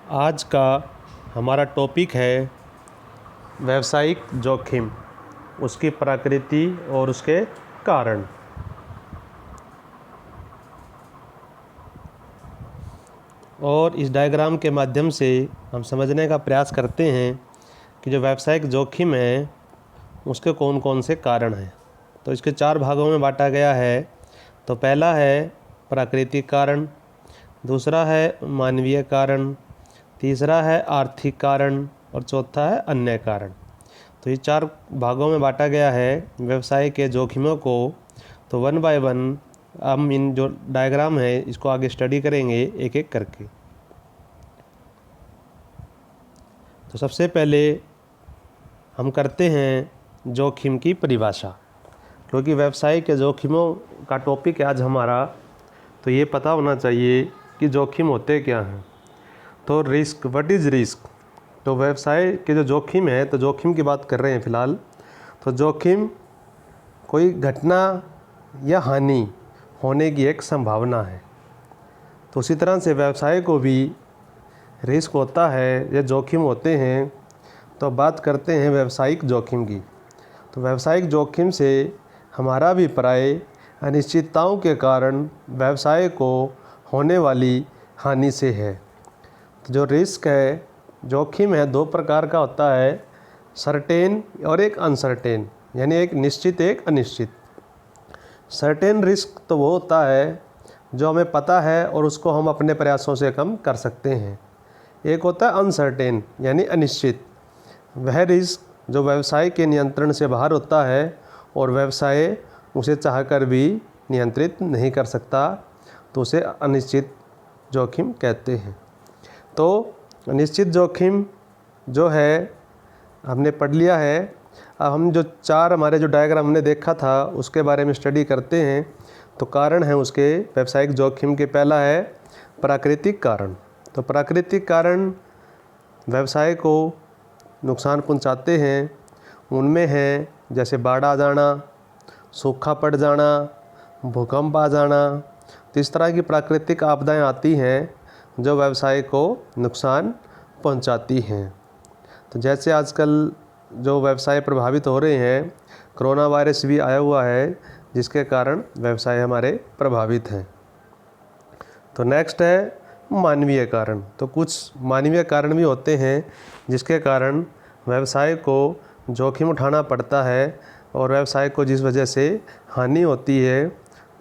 आज का हमारा टॉपिक है व्यावसायिक जोखिम, उसकी प्रकृति और उसके कारण। और इस डायग्राम के माध्यम से हम समझने का प्रयास करते हैं कि जो व्यावसायिक जोखिम है उसके कौन कौन से कारण हैं। तो इसके 4 भागों में बांटा गया है। तो पहला है प्राकृतिक कारण, दूसरा है मानवीय कारण, तीसरा है आर्थिक कारण और चौथा है अन्य कारण। तो ये 4 भागों में बांटा गया है व्यवसाय के जोखिमों को। तो वन बाय वन हम इन जो डायग्राम है इसको आगे स्टडी करेंगे एक एक करके। तो सबसे पहले हम करते हैं जोखिम की परिभाषा, क्योंकि व्यवसाय के जोखिमों का टॉपिक है आज हमारा। तो ये पता होना चाहिए कि जोखिम होते क्या हैं। तो रिस्क, व्हाट इज़ रिस्क। तो व्यवसाय के जो जोखिम है, तो जोखिम की बात कर रहे हैं फ़िलहाल। तो जोखिम कोई घटना या हानि होने की एक संभावना है। तो उसी तरह से व्यवसाय को भी रिस्क होता है या जोखिम होते हैं। तो बात करते हैं व्यावसायिक जोखिम की। तो व्यावसायिक जोखिम से हमारा अभिप्राय अनिश्चितताओं के कारण व्यवसाय को होने वाली हानि से है। तो जो रिस्क है, जोखिम है, 2 प्रकार का होता है, सर्टेन और एक अनसर्टेन, यानी एक निश्चित एक अनिश्चित। सर्टेन रिस्क तो वो होता है जो हमें पता है और उसको हम अपने प्रयासों से कम कर सकते हैं। एक होता है अनसर्टेन यानी अनिश्चित। वह रिस्क जो व्यवसाय के नियंत्रण से बाहर होता है और व्यवसाय उसे चाहकर भी नियंत्रित नहीं कर सकता, तो उसे अनिश्चित जोखिम कहते हैं। तो अनिश्चित जोखिम जो है हमने पढ़ लिया है। अब हम जो 4 हमारे जो डायग्राम हमने देखा था उसके बारे में स्टडी करते हैं। तो कारण है उसके व्यावसायिक जोखिम के, पहला है प्राकृतिक कारण। तो प्राकृतिक कारण व्यवसाय को नुकसान पहुंचाते हैं। उनमें हैं जैसे बाढ़ आ जाना, सूखा पड़ जाना, भूकंप आ जाना। तो इस तरह की प्राकृतिक आपदाएं आती हैं जो व्यवसाय को नुकसान पहुंचाती हैं। तो जैसे आजकल जो व्यवसाय प्रभावित हो रहे हैं, कोरोना वायरस भी आया हुआ है जिसके कारण व्यवसाय हमारे प्रभावित हैं। तो नेक्स्ट है मानवीय कारण। तो कुछ मानवीय कारण भी होते हैं जिसके कारण व्यवसाय को जोखिम उठाना पड़ता है और व्यवसाय को जिस वजह से हानि होती है,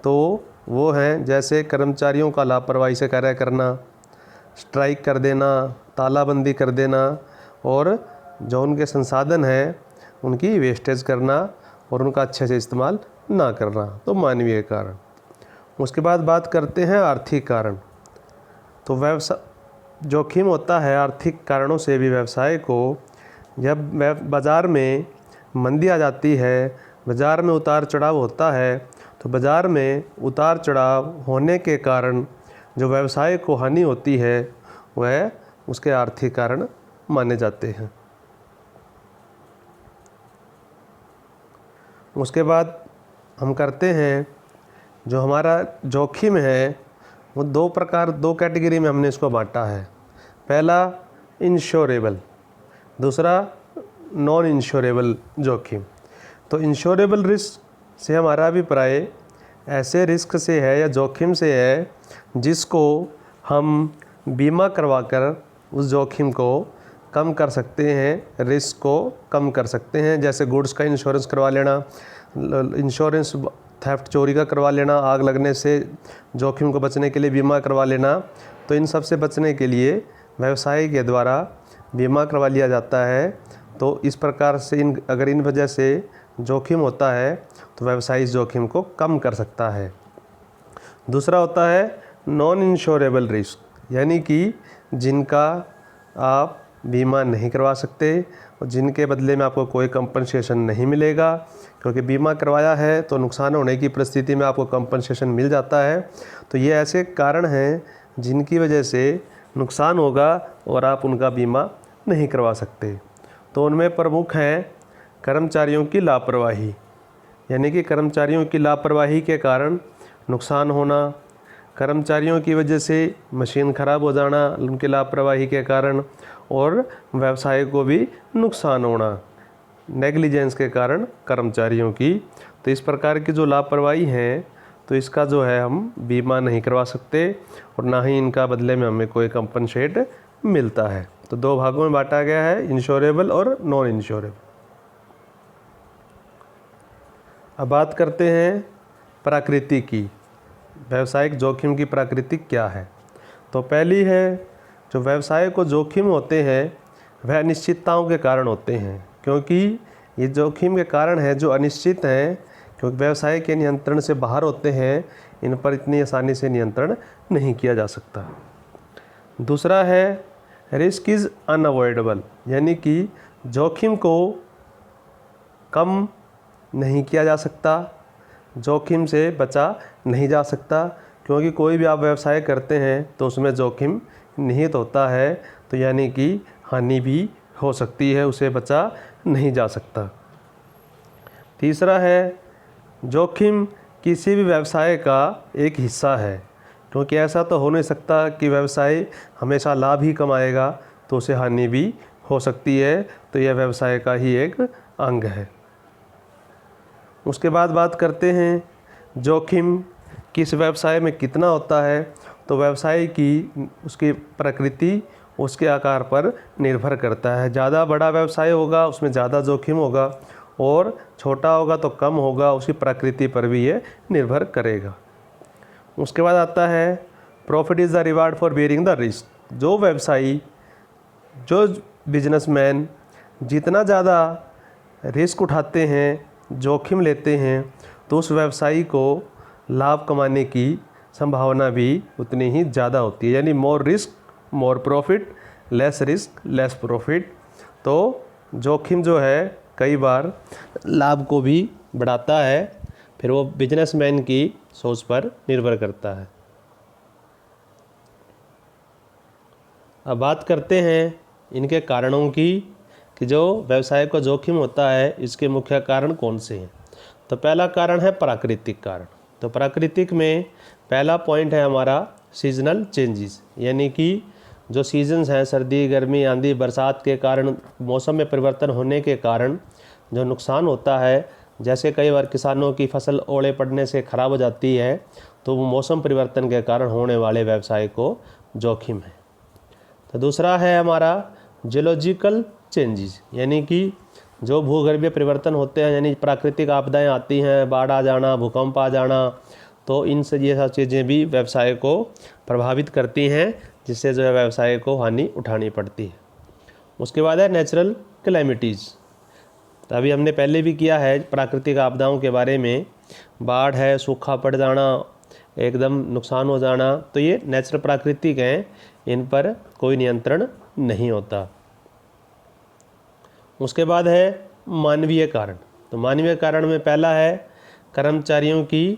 तो वो हैं जैसे कर्मचारियों का लापरवाही से कार्य करना, स्ट्राइक कर देना, तालाबंदी कर देना और जो उनके संसाधन हैं उनकी वेस्टेज करना और उनका अच्छे से इस्तेमाल ना करना। तो मानवीय कारण। उसके बाद बात करते हैं आर्थिक कारण। तो व्यवसाय जोखिम होता है आर्थिक कारणों से भी व्यवसाय को। जब बाज़ार में मंदी आ जाती है, बाज़ार में उतार चढ़ाव होता है, तो बाज़ार में उतार चढ़ाव होने के कारण जो व्यवसाय को हानि होती है वह उसके आर्थिक कारण माने जाते हैं। उसके बाद हम करते हैं जो हमारा जोखिम है वो 2 कैटेगरी में हमने इसको बांटा है। पहला इंश्योरेबल, दूसरा नॉन इंश्योरेबल जोखिम। तो इंश्योरेबल रिस्क से हमारा अभिप्राय ऐसे रिस्क से है या जोखिम से है जिसको हम बीमा करवाकर उस जोखिम को कम कर सकते हैं, रिस्क को कम कर सकते हैं। जैसे गुड्स का इंश्योरेंस करवा लेना, इंश्योरेंस थेफ्ट, चोरी का करवा लेना, आग लगने से जोखिम को बचने के लिए बीमा करवा लेना। तो इन सब से बचने के लिए व्यवसाय के द्वारा बीमा करवा लिया जाता है। तो इस प्रकार से अगर इन वजह से जोखिम होता है तो व्यवसाय इस जोखिम को कम कर सकता है। दूसरा होता है नॉन इंश्योरेबल रिस्क, यानी कि जिनका आप बीमा नहीं करवा सकते और जिनके बदले में आपको कोई कंपनसेशन नहीं मिलेगा, क्योंकि बीमा करवाया है तो नुकसान होने की परिस्थिति में आपको कंपनसेशन मिल जाता है। तो ये ऐसे कारण हैं जिनकी वजह से नुकसान होगा और आप उनका बीमा नहीं करवा सकते। तो उनमें प्रमुख हैं कर्मचारियों की लापरवाही, यानी कि कर्मचारियों की लापरवाही के कारण नुकसान होना, कर्मचारियों की वजह से मशीन ख़राब हो जाना उनकी लापरवाही के कारण, और व्यवसाय को भी नुकसान होना नेग्लिजेंस के कारण कर्मचारियों की। तो इस प्रकार की जो लापरवाही है तो इसका जो है हम बीमा नहीं करवा सकते और ना ही इनका बदले में हमें कोई कंपनसेट मिलता है। तो दो भागों में बांटा गया है, इंश्योरेबल और नॉन इंश्योरेबल। अब बात करते हैं प्रकृति की, व्यावसायिक जोखिम की प्रकृति क्या है। तो पहली है, जो व्यवसाय को जोखिम होते हैं वह अनिश्चितताओं के कारण होते हैं, क्योंकि ये जोखिम के कारण है जो अनिश्चित हैं, क्योंकि व्यवसाय के नियंत्रण से बाहर होते हैं, इन पर इतनी आसानी से नियंत्रण नहीं किया जा सकता। दूसरा है रिस्क इज़ अनअवॉइडेबल, यानी कि जोखिम को कम नहीं किया जा सकता, जोखिम से बचा नहीं जा सकता, क्योंकि कोई भी आप व्यवसाय करते हैं तो उसमें जोखिम निहित होता है, तो यानी कि हानि भी हो सकती है, उसे बचा नहीं जा सकता। तीसरा है जोखिम किसी भी व्यवसाय का एक हिस्सा है, क्योंकि ऐसा तो हो नहीं सकता कि व्यवसाय हमेशा लाभ ही कमाएगा, तो उसे हानि भी हो सकती है, तो यह व्यवसाय का ही एक अंग है। उसके बाद बात करते हैं जोखिम किस व्यवसाय में कितना होता है। तो व्यवसाय की उसकी प्रकृति उसके आकार पर निर्भर करता है। ज़्यादा बड़ा व्यवसाय होगा उसमें ज़्यादा जोखिम होगा, और छोटा होगा तो कम होगा, उसकी प्रकृति पर भी ये निर्भर करेगा। उसके बाद आता है profit is the reward for bearing the risk. जो व्यवसायी, जो बिजनेसमैन जितना ज़्यादा रिस्क उठाते हैं, जोखिम लेते हैं, तो उस व्यवसायी को लाभ कमाने की संभावना भी उतनी ही ज़्यादा होती है। यानी more risk more profit, less risk less profit. तो जोखिम जो है कई बार लाभ को भी बढ़ाता है, फिर वो बिजनेसमैन की सोच पर निर्भर करता है। अब बात करते हैं इनके कारणों की, कि जो व्यवसाय को जोखिम होता है इसके मुख्य कारण कौन से हैं। तो पहला कारण है प्राकृतिक कारण। तो प्राकृतिक में पहला पॉइंट है हमारा सीजनल चेंजेस, यानी कि जो सीजन्स हैं, सर्दी गर्मी आंधी बरसात के कारण, मौसम में परिवर्तन होने के कारण जो नुकसान होता है, जैसे कई बार किसानों की फसल ओले पड़ने से ख़राब हो जाती है, तो वो मौसम परिवर्तन के कारण होने वाले व्यवसाय को जोखिम है। तो दूसरा है हमारा जियोलॉजिकल चेंजेस, यानी कि जो भूगर्भीय परिवर्तन होते हैं, यानी प्राकृतिक आपदाएं आती हैं, बाढ़ आ जाना, भूकंप आ जाना, तो इनसे ये सब चीज़ें भी व्यवसाय को प्रभावित करती हैं, जिससे जो है व्यवसाय को हानि उठानी पड़ती है। उसके बाद है नेचुरल कैलेमिटीज़। तो अभी हमने पहले भी किया है प्राकृतिक आपदाओं के बारे में, बाढ़ है, सूखा पड़ जाना, एकदम नुकसान हो जाना, तो ये नेचुरल प्राकृतिक हैं, इन पर कोई नियंत्रण नहीं होता। उसके बाद है मानवीय कारण। तो मानवीय कारण में पहला है कर्मचारियों की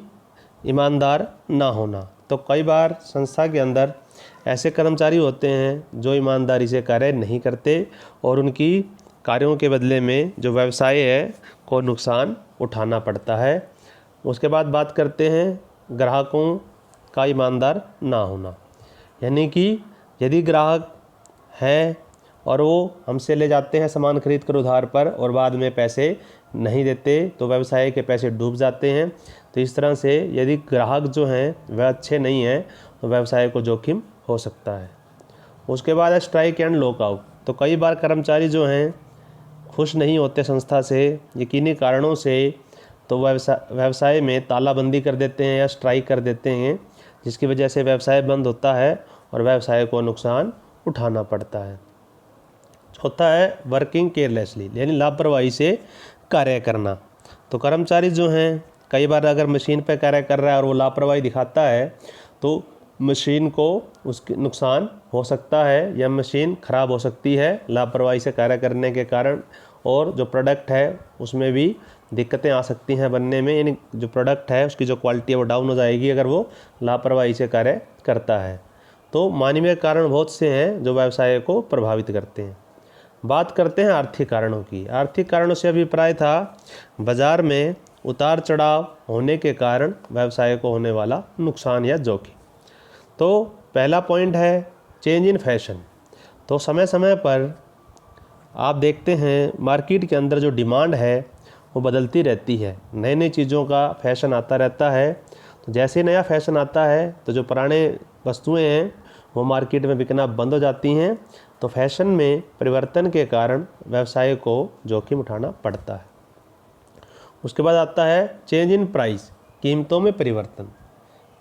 ईमानदार ना होना। तो कई बार संस्था के अंदर ऐसे कर्मचारी होते हैं जो ईमानदारी से कार्य नहीं करते, और उनकी कार्यों के बदले में जो व्यवसाय है को नुकसान उठाना पड़ता है। उसके बाद बात करते हैं ग्राहकों का ईमानदार ना होना, यानी कि यदि ग्राहक हैं और वो हमसे ले जाते हैं सामान खरीद कर उधार पर और बाद में पैसे नहीं देते, तो व्यवसाय के पैसे डूब जाते हैं। तो इस तरह से यदि ग्राहक जो हैं वह अच्छे नहीं हैं तो व्यवसाय को जोखिम हो सकता है। उसके बाद है स्ट्राइक एंड लॉकआउट। तो कई बार कर्मचारी जो हैं खुश नहीं होते संस्था से यकीनी कारणों से, तो व्यवसाय में तालाबंदी कर देते हैं या स्ट्राइक कर देते हैं, जिसकी वजह से व्यवसाय बंद होता है और व्यवसाय को नुकसान उठाना पड़ता है। चौथा है वर्किंग केयरलेसली, यानी लापरवाही से कार्य करना। तो कर्मचारी जो हैं कई बार अगर मशीन पर कार्य कर रहा है और वो लापरवाही दिखाता है, तो मशीन को उसके नुकसान हो सकता है या मशीन ख़राब हो सकती है लापरवाही से कार्य करने के कारण, और जो प्रोडक्ट है उसमें भी दिक्कतें आ सकती हैं बनने में, यानी जो प्रोडक्ट है उसकी जो क्वालिटी है वो डाउन हो जाएगी अगर वो लापरवाही से कार्य करता है। तो मानवीय कारण बहुत से हैं जो व्यवसाय को प्रभावित करते हैं। बात करते हैं आर्थिक कारणों की। आर्थिक कारणों से अभिप्राय था बाज़ार में उतार चढ़ाव होने के कारण व्यवसाय को होने वाला नुकसान या जोखिम। तो पहला पॉइंट है चेंज इन फैशन। तो समय समय पर आप देखते हैं मार्केट के अंदर जो डिमांड है वो बदलती रहती है, नई नई चीज़ों का फैशन आता रहता है। तो जैसे नया फैशन आता है तो जो पुराने वस्तुएं हैं वो मार्केट में बिकना बंद हो जाती हैं। तो फैशन में परिवर्तन के कारण व्यवसाय को जोखिम उठाना पड़ता है। उसके बाद आता है चेंज इन प्राइस, कीमतों में परिवर्तन।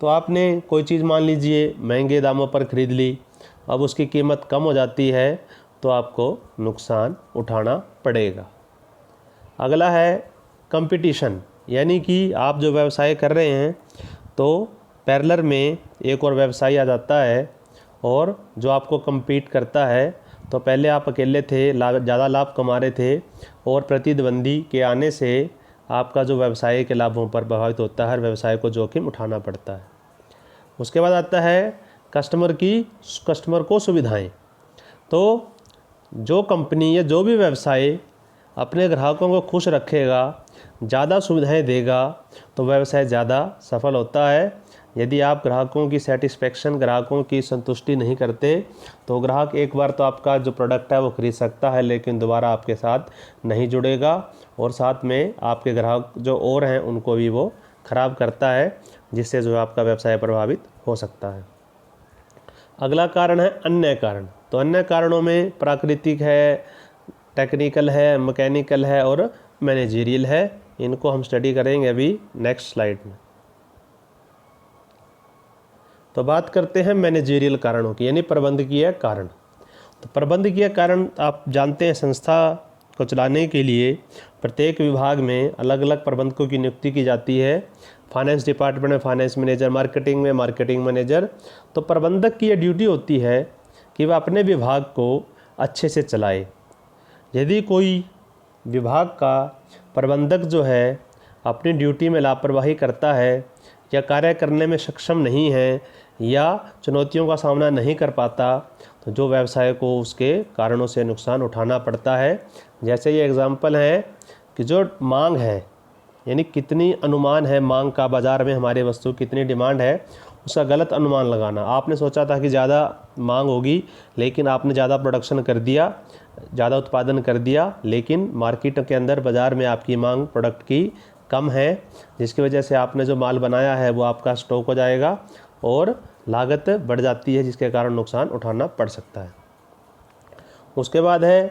तो आपने कोई चीज़ मान लीजिए महंगे दामों पर ख़रीद ली, अब उसकी कीमत कम हो जाती है तो आपको नुकसान उठाना पड़ेगा। अगला है कंपटीशन, यानी कि आप जो व्यवसाय कर रहे हैं तो पैरेलल में एक और व्यवसाय आ जाता है और जो आपको compete करता है। तो पहले आप अकेले थे, ज़्यादा लाभ कमा रहे थे और प्रतिद्वंदी के आने से आपका जो व्यवसाय के लाभों पर प्रभावित होता है, हर व्यवसाय को जोखिम उठाना पड़ता है। उसके बाद आता है कस्टमर को सुविधाएं। तो जो कंपनी या जो भी व्यवसाय अपने ग्राहकों को खुश रखेगा, ज़्यादा सुविधाएं देगा, तो व्यवसाय ज़्यादा सफल होता है। यदि आप ग्राहकों की सेटिस्फेक्शन, ग्राहकों की संतुष्टि नहीं करते तो ग्राहक एक बार तो आपका जो प्रोडक्ट है वो खरीद सकता है लेकिन दोबारा आपके साथ नहीं जुड़ेगा और साथ में आपके ग्राहक जो और हैं उनको भी वो ख़राब करता है, जिससे जो आपका व्यवसाय प्रभावित हो सकता है। अगला कारण है अन्य कारण। तो अन्य कारणों में प्राकृतिक है, टेक्निकल है, मैकेनिकल है और मैनेजरियल है। इनको हम स्टडी करेंगे अभी नेक्स्ट स्लाइड में। तो बात करते हैं मैनेजरियल कारणों की, यानी प्रबंधकीय कारण। तो प्रबंधकीय कारण आप जानते हैं, संस्था को चलाने के लिए प्रत्येक विभाग में अलग अलग प्रबंधकों की नियुक्ति की जाती है। फाइनेंस डिपार्टमेंट में फाइनेंस मैनेजर, मार्केटिंग में मार्केटिंग मैनेजर। तो प्रबंधक की यह ड्यूटी होती है कि वह अपने विभाग को अच्छे से चलाए। यदि कोई विभाग का प्रबंधक जो है अपनी ड्यूटी में लापरवाही करता है या कार्य करने में सक्षम नहीं है या चुनौतियों का सामना नहीं कर पाता तो जो व्यवसाय को उसके कारणों से नुकसान उठाना पड़ता है। जैसे ये एग्जांपल है कि जो मांग है, यानी कितनी अनुमान है मांग का, बाज़ार में हमारी वस्तु कितनी डिमांड है उसका गलत अनुमान लगाना। आपने सोचा था कि ज़्यादा मांग होगी लेकिन आपने ज़्यादा प्रोडक्शन कर दिया, ज़्यादा उत्पादन कर दिया, लेकिन मार्केट के अंदर बाज़ार में आपकी मांग प्रोडक्ट की कम है, जिसकी वजह से आपने जो माल बनाया है वो आपका स्टॉक हो जाएगा और लागत बढ़ जाती है, जिसके कारण नुकसान उठाना पड़ सकता है। उसके बाद है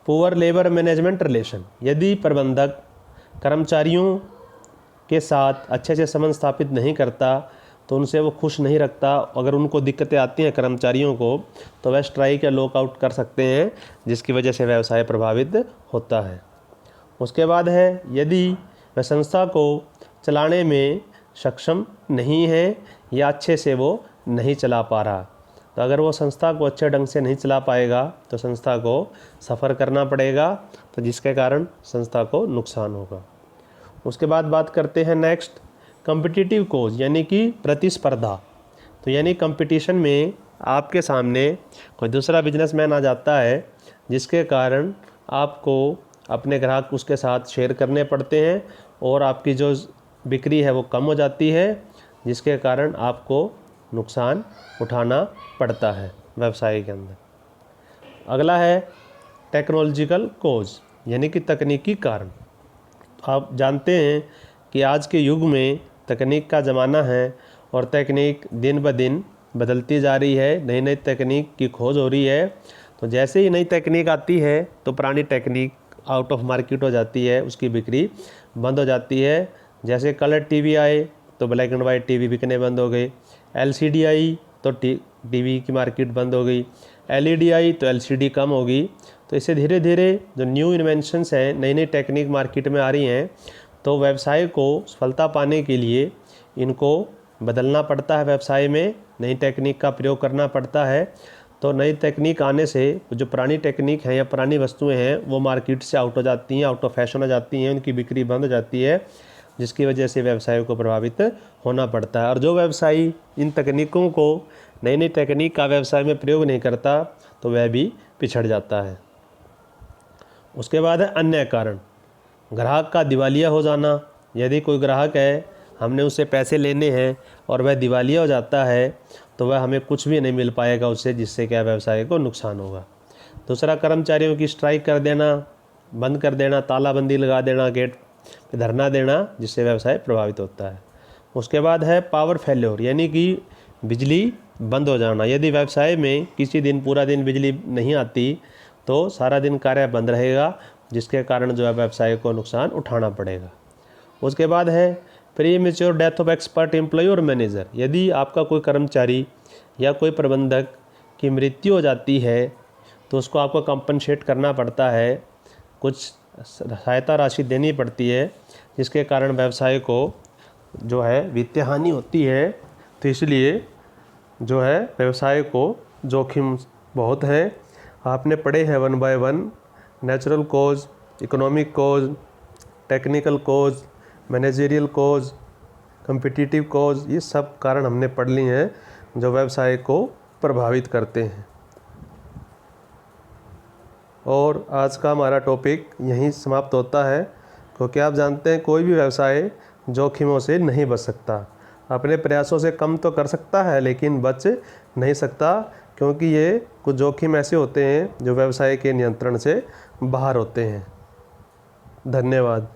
पुअर लेबर मैनेजमेंट रिलेशन। यदि प्रबंधक कर्मचारियों के साथ अच्छे से संबंध स्थापित नहीं करता तो उनसे वो खुश नहीं रखता, अगर उनको दिक्कतें आती हैं कर्मचारियों को तो वह स्ट्राइक या लॉकआउट कर सकते हैं, जिसकी वजह से व्यवसाय प्रभावित होता है। उसके बाद है यदि वह संस्था को चलाने में सक्षम नहीं है या अच्छे से वो नहीं चला पा रहा, तो अगर वो संस्था को अच्छे ढंग से नहीं चला पाएगा तो संस्था को सफ़र करना पड़ेगा, तो जिसके कारण संस्था को नुकसान होगा। उसके बाद बात करते हैं नेक्स्ट कॉम्पिटिटिव कोज, यानी कि प्रतिस्पर्धा। तो यानी कंपटीशन में आपके सामने कोई दूसरा बिजनेसमैन आ जाता है जिसके कारण आपको अपने ग्राहक उसके साथ शेयर करने पड़ते हैं और आपकी जो बिक्री है वो कम हो जाती है, जिसके कारण आपको नुकसान उठाना पड़ता है व्यवसाय के अंदर। अगला है टेक्नोलॉजिकल कोज, यानी कि तकनीकी कारण। तो आप जानते हैं कि आज के युग में तकनीक का ज़माना है और तकनीक दिन ब दिन बदलती जा रही है, नई नई तकनीक की खोज हो रही है। तो जैसे ही नई तकनीक आती है तो पुरानी तकनीक आउट ऑफ मार्केट हो जाती है, उसकी बिक्री बंद हो जाती है। जैसे कलर टीवी आए तो ब्लैक एंड वाइट टीवी बिकने बंद हो गए, एलसीडी आई तो टीवी की मार्केट बंद हो गई, एलईडी आई तो एलसीडी कम हो गई। तो इससे धीरे धीरे जो न्यू इन्वेंशंस हैं, नई नई टेक्निक मार्केट में आ रही हैं, तो व्यवसाय को सफलता पाने के लिए इनको बदलना पड़ता है, व्यवसाय में नई टेक्निक का प्रयोग करना पड़ता है। तो नई तकनीक आने से जो पुरानी टेक्निक है या पुरानी वस्तुएं हैं वो मार्केट से आउट हो जाती हैं, आउट ऑफ फैशन हो जाती हैं, उनकी बिक्री बंद हो जाती है, जिसकी वजह से व्यवसाय को प्रभावित होना पड़ता है। और जो व्यवसायी इन तकनीकों को, नई नई तकनीक का व्यवसाय में प्रयोग नहीं करता तो वह भी पिछड़ जाता है। उसके बाद है अन्य कारण, ग्राहक का दिवालिया हो जाना। यदि कोई ग्राहक है, हमने उससे पैसे लेने हैं और वह दिवालिया हो जाता है तो वह हमें कुछ भी नहीं मिल पाएगा उससे, जिससे क्या व्यवसाय को नुकसान होगा। दूसरा, कर्मचारियों की स्ट्राइक कर देना, बंद कर देना, तालाबंदी लगा देना, गेट पे धरना देना, जिससे व्यवसाय प्रभावित होता है। उसके बाद है पावर फेल्योर, यानी कि बिजली बंद हो जाना। यदि व्यवसाय में किसी दिन पूरा दिन बिजली नहीं आती तो सारा दिन कार्य बंद रहेगा, जिसके कारण जो है व्यवसाय को नुकसान उठाना पड़ेगा। उसके बाद है premature death of expert employ और मैनेजर। यदि आपका कोई कर्मचारी या कोई प्रबंधक की मृत्यु हो जाती है तो उसको आपको कंपनसेट करना पड़ता है, कुछ सहायता राशि देनी पड़ती है, जिसके कारण व्यवसाय को जो है वित्तीय हानि होती है। तो इसलिए जो है व्यवसाय को जोखिम बहुत है। आपने पढ़े हैं 1 बाय 1, नेचुरल कोज, इकोनॉमिक कोज, टेक्निकल कोज, मैनेजरियल कोज, कम्पिटिटिव कोज, ये सब कारण हमने पढ़ लिए हैं जो व्यवसाय को प्रभावित करते हैं। और आज का हमारा टॉपिक यहीं समाप्त होता है, क्योंकि आप जानते हैं कोई भी व्यवसाय जोखिमों से नहीं बच सकता। अपने प्रयासों से कम तो कर सकता है लेकिन बच नहीं सकता, क्योंकि ये कुछ जोखिम ऐसे होते हैं जो व्यवसाय के नियंत्रण से बाहर होते हैं। धन्यवाद।